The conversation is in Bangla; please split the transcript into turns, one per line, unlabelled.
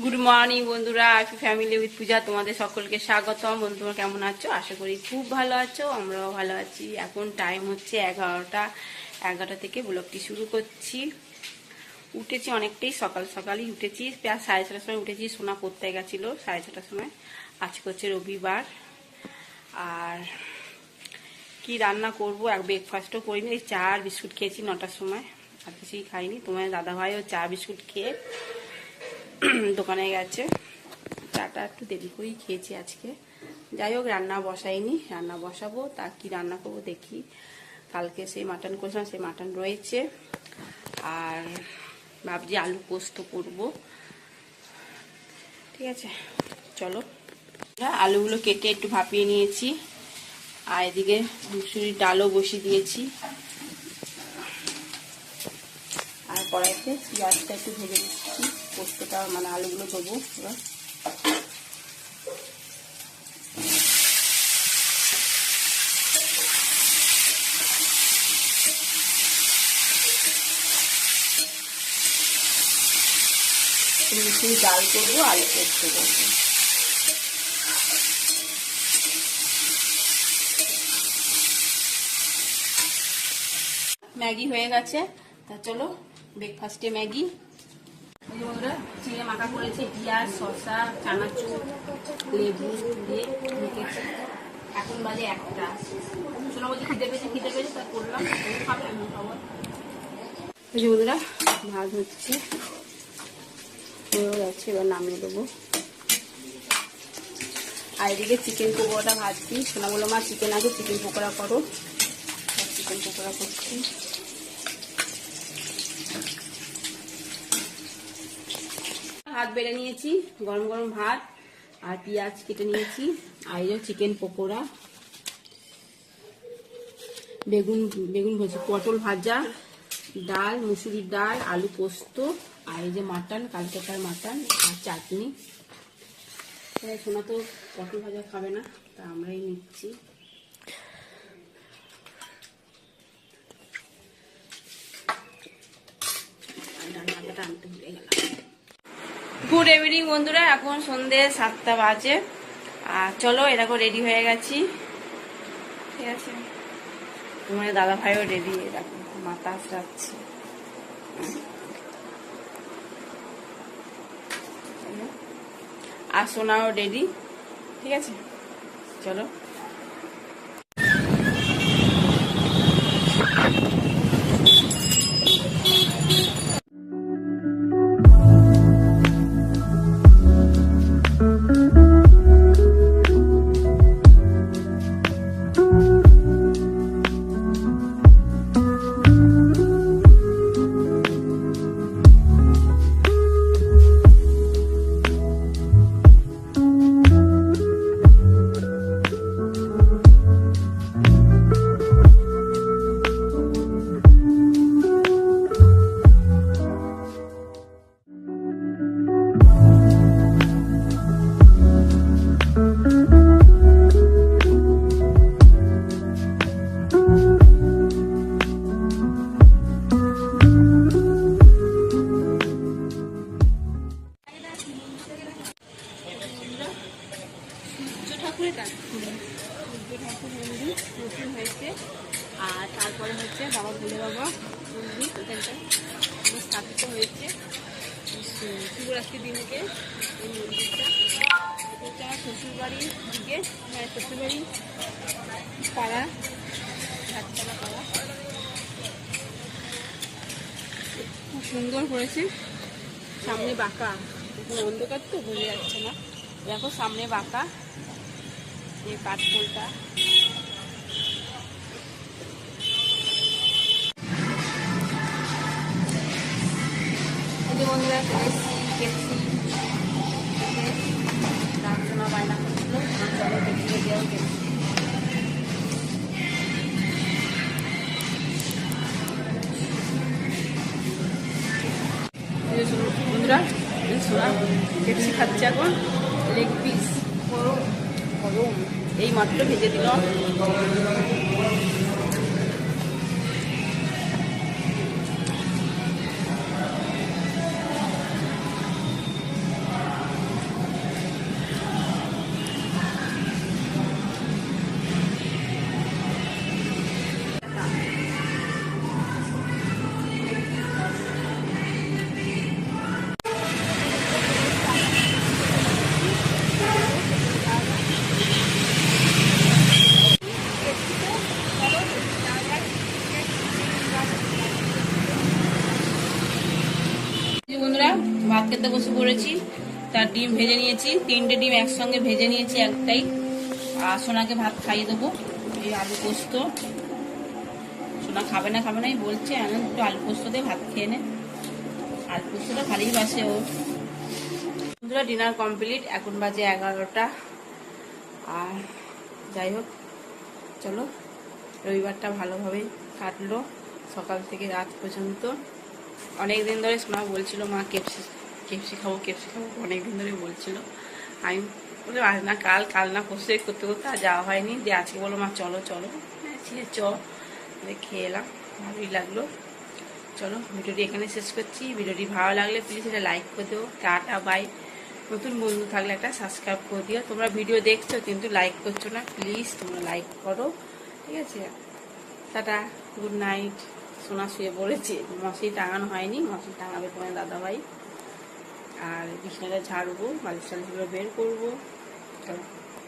গুড মর্নিং বন্ধুরা, হ্যাপি ফ্যামিলি উইথ পূজা তোমাদের সকলকে স্বাগতম। বন্ধুরা কেমন আছো? আশা করি খুব ভালো আছো, আমরাও ভালো আছি। এখন টাইম হচ্ছে 11টা থেকে ব্লগটি শুরু করছি। উঠেছি অনেকটাই সকাল সকালই উঠেছি, প্রায় 6:30টার সময় উঠেছি। সোনা পড়তে গেছিল 6:30টার সময়। আজকে হচ্ছে রবিবার। আর কি রান্না করবো, এক ব্রেকফাস্টও করিনি, চা আর বিস্কুট খেয়েছি 9টার সময়, আর কিছুই খাইনি। তোমার দাদাভাইও চা বিস্কুট খেয়ে দোকানে গেছে। চাটা একটু দেরি করেই খেয়েছি আজকে। যাই হোক, রান্না বসাইনি, রান্না বসাবো। তা কি রান্না করবো দেখি। কালকে সেই মাটন করেছিলাম, সেই মাটন রয়েছে। আর ভাবছি আলু পোস্ত করবো। ঠিক আছে, চলো। আলুগুলো কেটে একটু ভাপিয়ে নিয়েছি, আর এদিকে মুসুরির ডালও বসিয়ে দিয়েছি। আর কড়াইতে পেঁয়াজটা একটু ভেজে দিচ্ছি, পোস্তটা মানে আলুগুলো দেবো এবার। মুসুরি ডাল করবো, আলু পোস্ত করবো। ম্যাগি হয়ে গেছে, তা চলো ব্রেকফাস্টে ম্যাগি। বন্ধুরা চিড়ে মাখা করেছে, পেঁয়াজ, শসা, চানাচুর, লেবু দিয়ে মেখেছি। এখন বাজে 1টা। শোনা বলছে খিদে পেয়েছে, তা করলাম। খাবে এমন খাবার। বন্ধুরা ভাত হচ্ছে, হয়ে গেছে, এবার নামিয়ে দেবো। আর এদিকে চিকেন পকোড়াটা ভাজছি। শোনা বললো মা চিকেন আছে, চিকেন পকোড়া করো। চিকেন পকোড়া করছি। ভাত বেড়ে নিয়েছি, গরম গরম ভাত, আর পেঁয়াজ কেটে নিয়েছি। আর এই চিকেন পকোড়া, বেগুন ভাজি, পটল ভাজা, ডাল, মুসুরির ডাল, আলু পোস্ত, আর এই যে মাটন, কালকেটার মাটন, আর চাটনি। সোনা তো পটল ভাজা খাবে না, তা আমরাই নিচ্ছি। রান্নাটা আনতে ভুলে গেলাম। গুড ইভিনিং বন্ধুরা, এখন সন্ধ্যে 7টা বাজে। আর চলো, এরকম রেডি হয়ে গেছি। ঠিক আছে, তোমার দাদা ভাইও রেডি, দেখো মাথা আসছে। আর সোনাও রেডি। ঠিক আছে, চলো। আর তারপরে হচ্ছে বাবা ভোলে বাবা মন্দির, ওখানটা স্থাপিত হয়েছে শিবরাত্রির দিনকে। এই মন্দিরটা এটা শ্বশুরবাড়ির দিকে, শ্বশুরবাড়ি পাড়া, ঘাটতলা পাড়া। খুব সুন্দর করেছে। সামনে বাঁকা, অন্ধকার তো বোঝা যাচ্ছে না। দেখো সামনে বাঁকা, এই কাঠখোলটা। বন্ধুরা দেখছি রান্না বায়না করছিল, চলো দেখিয়ে দেওয়া দেখছি। বন্ধুরা কেপসি খাচ্ছে এখন, লেগ পিস গরম, এই মাত্র ভেজে দিলাম। খেতে বসে পড়েছি। তার ডিম ভেজে নিয়েছি, 3টে ডিম একসঙ্গে ভেজে নিয়েছি একটাই। আর সোনাকে ভাত খাইয়ে দেবো। এই আলু পোস্ত, সোনা খাবে না বলছে, এখন একটু আলু পোস্ত দিয়ে ভাত খেয়ে নে। আলু পোস্তটা ভালোই বাসে ও। বন্ধুরা ডিনার কমপ্লিট, এখন বাজে 11টা। আর যাই হোক, চলো রবিবারটা ভালোভাবে কাটলো, সকাল থেকে রাত পর্যন্ত। অনেক দিন ধরে সোনা বলছিল মা কেপসি খাবো অনেক দিন ধরে বলছিল। আমি বলে আজ না কাল না পরশু করতে আর যাওয়া হয়নি। দিয়ে আজকে বলো মা চলো, হ্যাঁ চ খেয়ে এলাম, ভালোই লাগলো। চলো ভিডিওটি এখানে শেষ করছি। ভিডিওটি ভালো লাগলে প্লিজ এটা লাইক করে দিও। Tata bye. নতুন বন্ধু থাকলে একটা সাবস্ক্রাইব করে দিও। তোমরা ভিডিও দেখছো কিন্তু লাইক করছো না, প্লিজ তোমরা লাইক করো, ঠিক আছে? Tata, good night. সোনা শুয়ে পড়েছে, মশারি টাঙানো হয়নি, মশারি টাঙাবে তোমার দাদাভাই। আর বিছানাটা ঝাড়বো, বালিশ টালিশগুলো বের করবো। চলো।